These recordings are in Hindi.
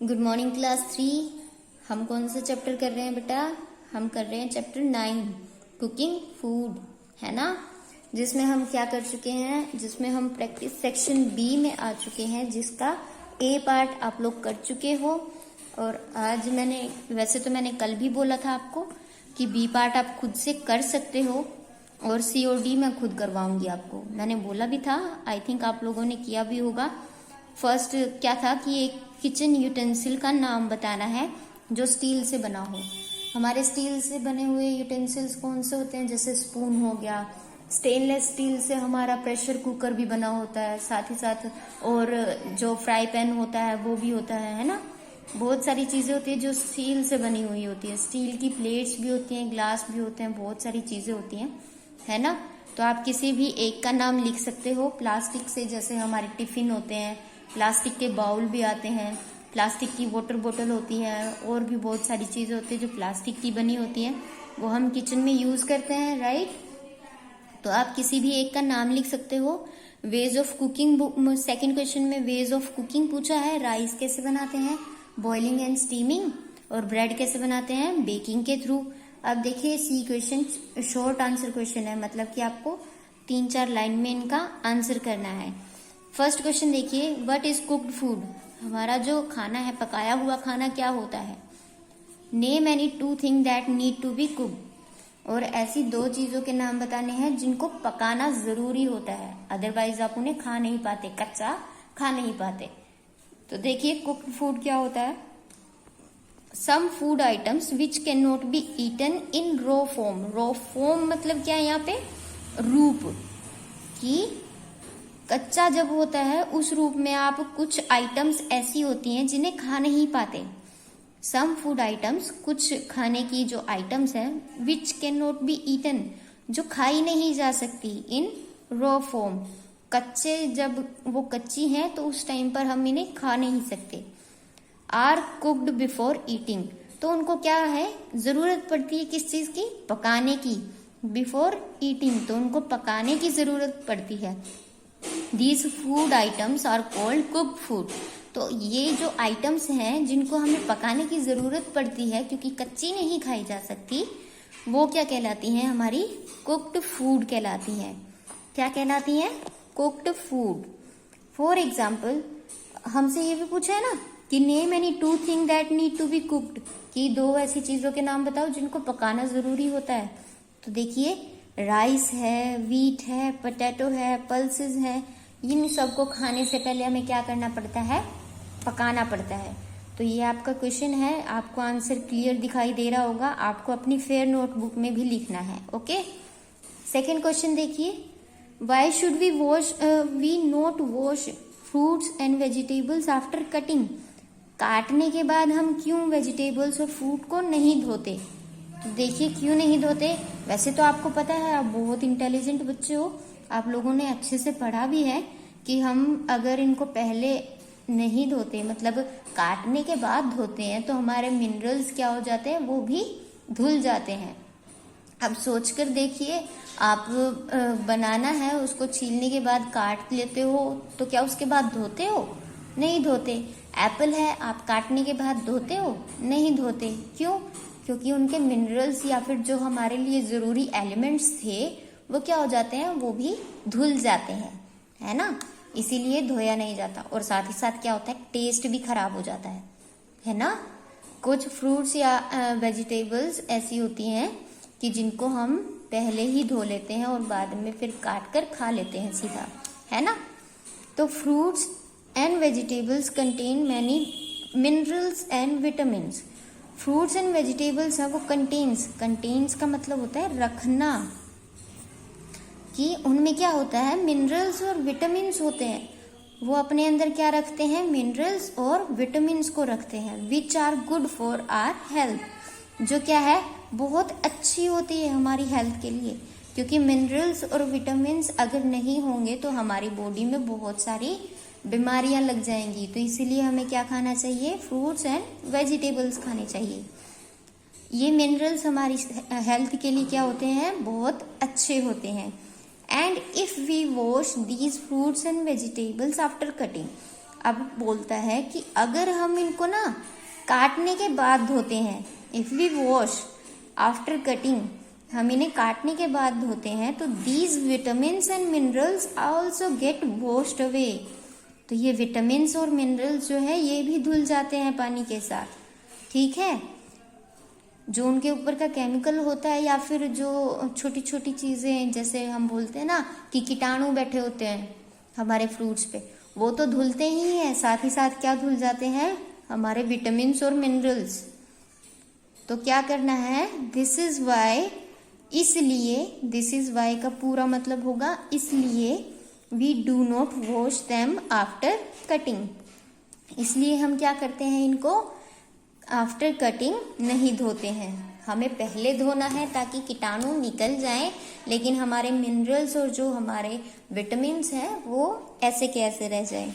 Good morning class 3। हम कौन सा चैप्टर कर रहे हैं बेटा? हम कर रहे हैं चैप्टर 9 कुकिंग फूड, है ना। जिसमें हम क्या कर चुके हैं, जिसमें हम प्रैक्टिस सेक्शन बी में आ चुके हैं, जिसका ए पार्ट आप लोग कर चुके हो। और आज वैसे तो मैंने कल भी बोला था आपको कि बी पार्ट आप खुद से कर सकते हो और सी और डी मैं खुद करवाऊंगी आपको। मैंने बोला भी था, आई थिंक आप लोगों ने किया भी होगा। फर्स्ट क्या था कि एक किचन यूटेंसिल का नाम बताना है जो स्टील से बना हो। हमारे स्टील से बने हुए यूटेंसिल्स कौन से होते हैं? जैसे स्पून हो गया, स्टेनलेस स्टील से हमारा प्रेशर कुकर भी बना होता है, साथ ही साथ और जो फ्राई पैन होता है वो भी होता है ना। बहुत सारी चीजें होती है जो स्टील से बनी हुई होती है। स्टील की प्लेट्स भी होती हैं, ग्लास भी होते हैं, बहुत सारी चीजें होती हैं, है ना। तो आप किसी भी एक का नाम लिख सकते हो। प्लास्टिक से जैसे हमारे टिफिन होते हैं, प्लास्टिक के बाउल भी आते हैं, प्लास्टिक की वाटर बोतल होती है, और भी बहुत सारी चीजें होती है जो प्लास्टिक की बनी होती हैं, वो हम किचन में यूज करते हैं, राइट। तो आप किसी भी एक का नाम लिख सकते हो। Ways of cooking, second question में वेज ऑफ कुकिंग पूछा है। राइस कैसे बनाते हैं? Boiling and steaming. और ब्रेड कैसे बनाते हैं? बेकिंग के थ्रू। अब देखिए सी क्वेश्चन शॉर्ट आंसर क्वेश्चन है, मतलब कि आपको 3-4 लाइन में इनका आंसर करना है। फर्स्ट क्वेश्चन देखिए, व्हाट इज कुक्ड फूड? हमारा जो खाना है, पकाया हुआ खाना क्या होता है? Name any 2 thing that need to be cooked. और ऐसी 2 चीजों के नाम बताने हैं जिनको पकाना जरूरी होता है, अदरवाइज आप उन्हें खा नहीं पाते, कच्चा खा नहीं पाते। तो देखिए कुक्ड फूड क्या होता है। Some food items which can not be eaten in raw form. Raw form मतलब क्या है यहाँ पे? रूप की कच्चा जब होता है उस रूप में आप कुछ आइटम्स ऐसी होती हैं जिन्हें खा नहीं पाते। सम फूड आइटम्स, कुछ खाने की जो आइटम्स हैं, which can not be eaten, जो खाई नहीं जा सकती, इन रॉ फॉर्म, कच्चे जब वो कच्ची हैं तो उस टाइम पर हम इन्हें खा नहीं सकते। आर कुक्ड बिफोर ईटिंग, तो उनको क्या है, जरूरत पड़ती है किस चीज की? पकाने की। बिफोर ईटिंग, तो उनको पकाने की जरूरत पड़ती है। These food items are called cooked food. तो ये जो आइटम्स हैं जिनको हमें पकाने की जरूरत पड़ती है क्योंकि कच्ची नहीं खाई जा सकती, वो क्या कहलाती हैं? हमारी कुक्ड फूड कहलाती हैं। क्या कहलाती हैं? Cooked food. फॉर एग्जाम्पल, हमसे ये भी पूछा है ना कि name any 2 thing that need to be cooked, कि 2 ऐसी चीजों के नाम बताओ जिनको पकाना जरूरी होता है। तो देखिए राइस है, वीट है, पोटैटो है, पल्सेस है, इन सबको खाने से पहले हमें क्या करना पड़ता है? पकाना पड़ता है। तो ये आपका क्वेश्चन है, आपको आंसर क्लियर दिखाई दे रहा होगा, आपको अपनी फेयर नोटबुक में भी लिखना है, ओके। सेकेंड क्वेश्चन देखिए, why should we not wash fruits and vegetables after cutting. काटने के बाद हम क्यों वेजिटेबल्स और फ्रूट को नहीं धोते? तो देखिए क्यों नहीं धोते। वैसे तो आपको पता है, आप बहुत इंटेलिजेंट बच्चे हो, आप लोगों ने अच्छे से पढ़ा भी है कि हम अगर इनको पहले नहीं धोते, मतलब काटने के बाद धोते हैं, तो हमारे मिनरल्स क्या हो जाते हैं? वो भी धुल जाते हैं। अब सोचकर देखिए, आप बनाना है, उसको छीलने के बाद काट लेते हो, तो क्या उसके बाद धोते हो? नहीं धोते। एप्पल है, आप काटने के बाद धोते हो? नहीं धोते। क्यों? क्योंकि उनके मिनरल्स या फिर जो हमारे लिए जरूरी एलिमेंट्स थे वो क्या हो जाते हैं? वो भी धुल जाते हैं, है ना। इसीलिए धोया नहीं जाता। और साथ ही साथ क्या होता है? टेस्ट भी खराब हो जाता है ना। कुछ फ्रूट्स या वेजिटेबल्स ऐसी होती हैं कि जिनको हम पहले ही धो लेते हैं और बाद में फिर काट कर खा लेते हैं सीधा, है ना। तो fruits and vegetables contain many minerals and vitamins. Fruits and vegetables है वो कंटेन्स का मतलब होता है रखना, कि उनमें क्या होता है? मिनरल्स और विटामिन्स होते हैं। वो अपने अंदर क्या रखते हैं? मिनरल्स और विटामिन्स को रखते हैं, which are good for our health, जो क्या है? बहुत अच्छी होती है हमारी हेल्थ के लिए। क्योंकि मिनरल्स और विटामिन्स अगर नहीं होंगे तो हमारी बॉडी में बहुत सारी बीमारियां लग जाएंगी। तो इसीलिए हमें क्या खाना चाहिए? फ्रूट्स एंड वेजिटेबल्स खाने चाहिए। ये मिनरल्स हमारी हेल्थ के लिए क्या होते हैं? बहुत अच्छे होते हैं। And if we wash these fruits and vegetables after cutting, अब बोलता है कि अगर हम इनको ना काटने के बाद धोते हैं, if we wash after cutting, हम इन्हें काटने के बाद धोते हैं, तो these vitamins and minerals also get washed away. तो ये विटामिन्स और मिनरल्स जो है ये भी धुल जाते हैं पानी के साथ, ठीक है। जो उनके ऊपर का केमिकल होता है या फिर जो छोटी छोटी चीजें, जैसे हम बोलते हैं ना कि कीटाणु बैठे होते हैं हमारे फ्रूट्स पे, वो तो धुलते ही हैं, साथ ही साथ क्या धुल जाते हैं, हमारे विटामिन्स और मिनरल्स। तो क्या करना है, दिस इज वाई, इसलिए, दिस इज वाई का पूरा मतलब होगा इसलिए, we do not wash them after cutting, इसलिए हम क्या करते हैं, इनको आफ्टर कटिंग नहीं धोते हैं। हमें पहले धोना है ताकि कीटाणु निकल जाएं, लेकिन हमारे मिनरल्स और जो हमारे विटामिन्स हैं वो ऐसे के ऐसे रह जाएं।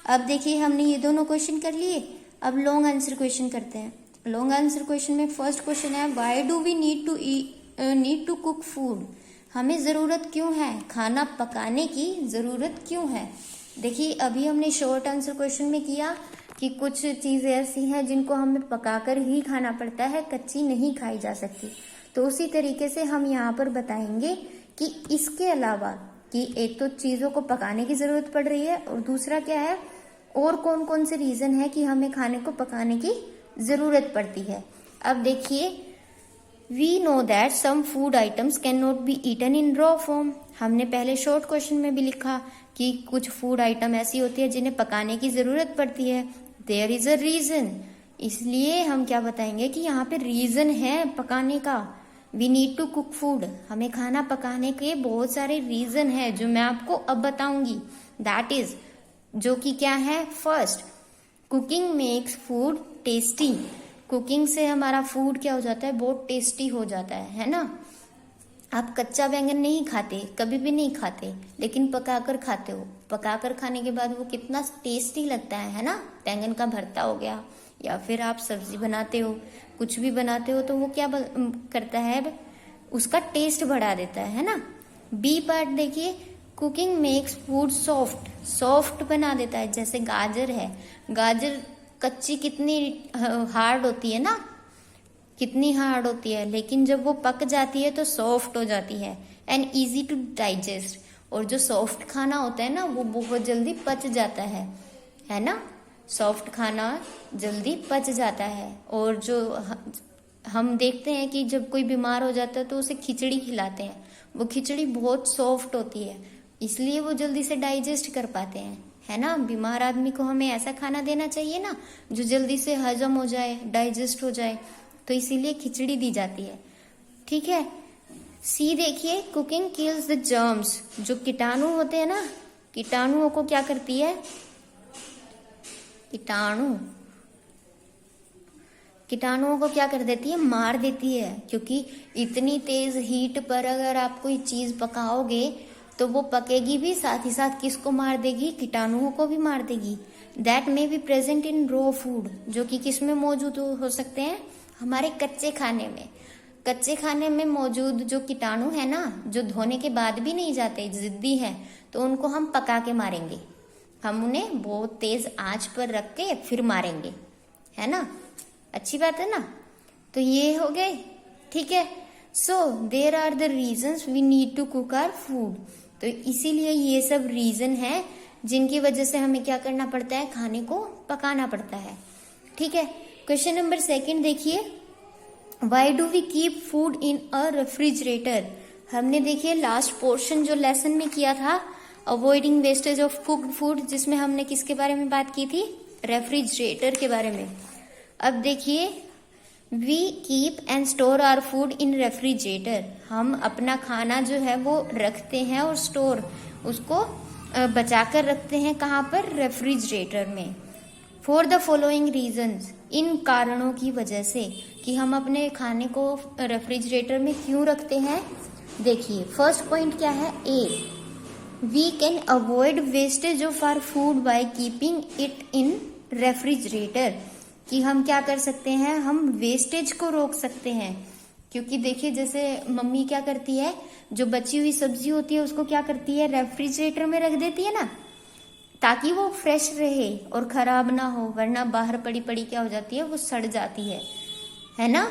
अब देखिए हमने ये दोनों क्वेश्चन कर लिए, अब लॉन्ग आंसर क्वेश्चन करते हैं। लॉन्ग आंसर क्वेश्चन में फर्स्ट क्वेश्चन है, why do we need to cook food, हमें जरूरत क्यों है, खाना पकाने की जरूरत क्यों है। देखिए अभी हमने शॉर्ट आंसर क्वेश्चन में किया कि कुछ चीजें ऐसी हैं जिनको हमें पकाकर ही खाना पड़ता है, कच्ची नहीं खाई जा सकती। तो उसी तरीके से हम यहाँ पर बताएंगे कि इसके अलावा कि एक तो चीजों को पकाने की जरूरत पड़ रही है और दूसरा क्या है, और कौन कौन से रीजन है कि हमें खाने को पकाने की जरूरत पड़ती है। अब देखिए, we know that some food items can not be eaten in raw form, हमने पहले शॉर्ट क्वेश्चन में भी लिखा कि कुछ फूड आइटम ऐसी होती है जिन्हें पकाने की जरूरत पड़ती है, देयर इज अ रीजन, इसलिए हम क्या बताएंगे कि यहाँ पे रीजन है पकाने का। We need to cook food, हमें खाना पकाने के बहुत सारे रीजन है जो मैं आपको अब बताऊंगी। दैट इज, जो कि क्या है, first, cooking makes food tasty, cooking से हमारा फूड क्या हो जाता है, बहुत टेस्टी हो जाता है ना। आप कच्चा बैंगन नहीं खाते, कभी भी नहीं खाते, लेकिन पकाकर खाते हो, पकाकर खाने के बाद वो कितना टेस्टी लगता है ना। बैंगन का भरता हो गया, या फिर आप सब्जी बनाते हो, कुछ भी बनाते हो, तो वो क्या करता है, उसका टेस्ट बढ़ा देता है ना। बी पार्ट देखिए, cooking makes food soft, soft बना देता है। जैसे गाजर है, गाजर कच्ची कितनी हार्ड होती है ना, कितनी हार्ड होती है, लेकिन जब वो पक जाती है तो सॉफ्ट हो जाती है एंड इजी टू डाइजेस्ट। और जो सॉफ्ट खाना होता है ना वो बहुत जल्दी पच जाता है ना, सॉफ्ट खाना जल्दी पच जाता है। और जो हम देखते हैं कि जब कोई बीमार हो जाता है तो उसे खिचड़ी खिलाते हैं, वो खिचड़ी बहुत सॉफ्ट होती है, इसलिए वो जल्दी से डाइजेस्ट कर पाते हैं, है ना। बीमार आदमी को हमें ऐसा खाना देना चाहिए ना जो जल्दी से हजम हो जाए, डाइजेस्ट हो जाए, तो इसीलिए खिचड़ी दी जाती है, ठीक है। सी देखिए, कुकिंग किल्स द जर्म्स, जो कीटाणु होते हैं ना, कीटाणुओं को क्या करती है, कीटाणुओं को क्या कर देती है, मार देती है। क्योंकि इतनी तेज हीट पर अगर आप कोई चीज पकाओगे तो वो पकेगी भी, साथ ही साथ किसको मार देगी, कीटाणुओं को भी मार देगी। That may be present in raw food, जो कि किस में मौजूद हो सकते हैं, हमारे कच्चे खाने में। कच्चे खाने में मौजूद जो कीटाणु है ना, जो धोने के बाद भी नहीं जाते, जिद्दी हैं, तो उनको हम पका के मारेंगे, हम उन्हें बहुत तेज आंच पर रख के फिर मारेंगे, है ना। अच्छी बात है ना। तो ये हो गए, ठीक है। So there are the reasons we need to cook our food, तो इसीलिए ये सब रीजन है जिनकी वजह से हमें क्या करना पड़ता है, खाने को पकाना पड़ता है, ठीक है। क्वेश्चन नंबर 2 देखिए, why do we keep food in a refrigerator. हमने देखिए लास्ट पोर्शन जो लेसन में किया था, avoiding wastage of cooked food, जिसमें हमने किसके बारे में बात की थी, रेफ्रिजरेटर के बारे में। अब देखिए, we keep and store our food in refrigerator, हम अपना खाना जो है वो रखते हैं और स्टोर, उसको बचाकर रखते हैं, कहाँ पर, रेफ्रिजरेटर में। फॉर द फॉलोइंग रीजंस, इन कारणों की वजह से कि हम अपने खाने को रेफ्रिजरेटर में क्यों रखते हैं। देखिए फर्स्ट पॉइंट क्या है, a, we can avoid wastage of our food by keeping it in refrigerator, कि हम क्या कर सकते हैं, हम वेस्टेज को रोक सकते हैं। क्योंकि देखिए जैसे मम्मी क्या करती है, जो बची हुई सब्जी होती है उसको क्या करती है, रेफ्रिजरेटर में रख देती है ना, ताकि वो फ्रेश रहे और खराब ना हो, वरना बाहर पड़ी पड़ी क्या हो जाती है, वो सड़ जाती है ना।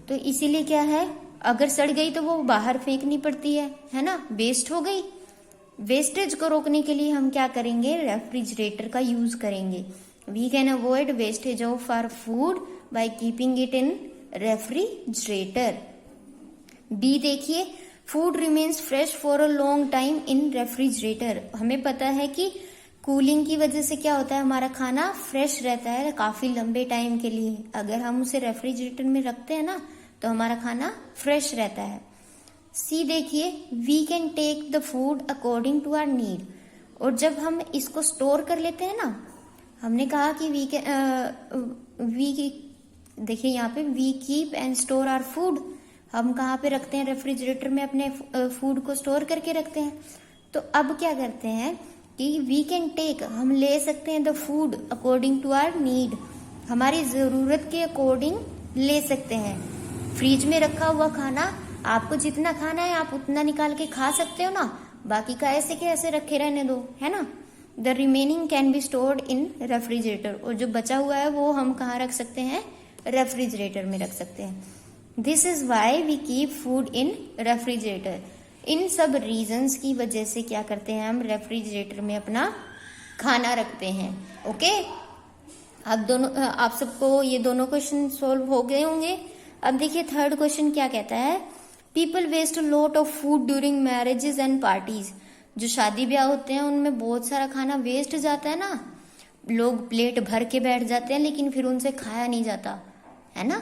तो इसीलिए क्या है, अगर सड़ गई तो वो बाहर फेंकनी पड़ती है ना, वेस्ट हो गई। वेस्टेज को रोकने के लिए हम क्या करेंगे, रेफ्रिजरेटर का यूज करेंगे। We can avoid wastage of our food by keeping it in refrigerator. B देखिए, food remains fresh for a long time in refrigerator. हमें पता है कि कूलिंग की वजह से क्या होता है, हमारा खाना फ्रेश रहता है काफी लंबे टाइम के लिए। अगर हम उसे रेफ्रिजरेटर में रखते हैं ना तो हमारा खाना फ्रेश रहता है। सी देखिए, we can take the food according to our need. और जब हम इसको स्टोर कर लेते हैं ना, हमने कहा कि देखिए यहाँ पे we keep and store our food. हम कहाँ पे रखते हैं, रेफ्रिजरेटर में अपने फूड को स्टोर करके रखते हैं। तो अब क्या करते हैं कि वी कैन टेक, हम ले सकते हैं the food according to our need, हमारी जरूरत के अकॉर्डिंग ले सकते हैं। फ्रिज में रखा हुआ खाना आपको जितना खाना है आप उतना निकाल के खा सकते हो ना, बाकी का ऐसे के ऐसे रखे रहने दो, है ना। The remaining can be stored in refrigerator. और जो बचा हुआ है वो हम कहाँ रख सकते हैं, रेफ्रिजरेटर में रख सकते हैं। This is why we keep food in refrigerator. इन सब रीजंस की वजह से क्या करते हैं, हम रेफ्रिजरेटर में अपना खाना रखते हैं। ओके, आप सबको ये दोनों क्वेश्चन सॉल्व हो गए होंगे। अब देखिए थर्ड क्वेश्चन क्या कहता है, people waste a lot of food during marriages and parties. जो शादी ब्याह होते हैं उनमें बहुत सारा खाना वेस्ट जाता है ना, लोग प्लेट भर के बैठ जाते हैं लेकिन फिर उनसे खाया नहीं जाता, है ना।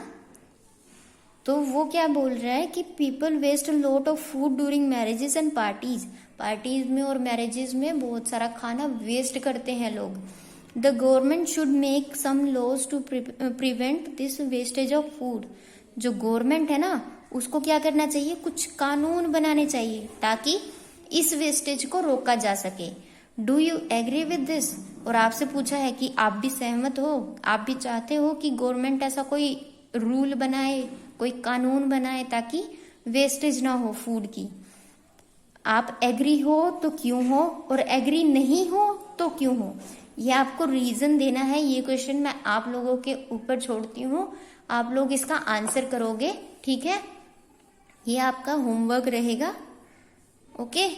तो वो क्या बोल रहा है कि people waste a lot of food during marriages and parties. Parties में और मैरिजेस में बहुत सारा खाना वेस्ट करते हैं लोग। The government should make some laws to prevent this wastage of food. जो गवर्नमेंट है ना उसको क्या करना चाहिए, कुछ कानून बनाने चाहिए ताकि इस वेस्टेज को रोका जा सके। Do you agree with this. और आपसे पूछा है कि आप भी सहमत हो, आप भी चाहते हो कि गवर्नमेंट ऐसा कोई रूल बनाए, कोई कानून बनाए ताकि वेस्टेज ना हो फूड की। आप एग्री हो तो क्यों हो, और एग्री नहीं हो तो क्यों हो, ये आपको रीजन देना है। ये क्वेश्चन मैं आप लोगों के ऊपर छोड़ती हूँ, आप लोग इसका आंसर करोगे, ठीक है। ये आपका होमवर्क रहेगा। ओके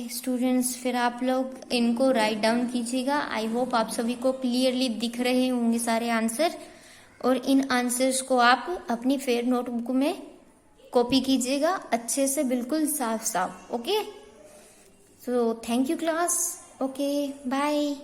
स्टूडेंट्स, फिर आप लोग इनको राइट डाउन कीजिएगा। आई होप आप सभी को क्लियरली दिख रहे होंगे सारे आंसर, और इन आंसर्स को आप अपनी फेयर नोटबुक में कॉपी कीजिएगा अच्छे से, बिल्कुल साफ साफ। Okay, so thank you class. Okay, bye.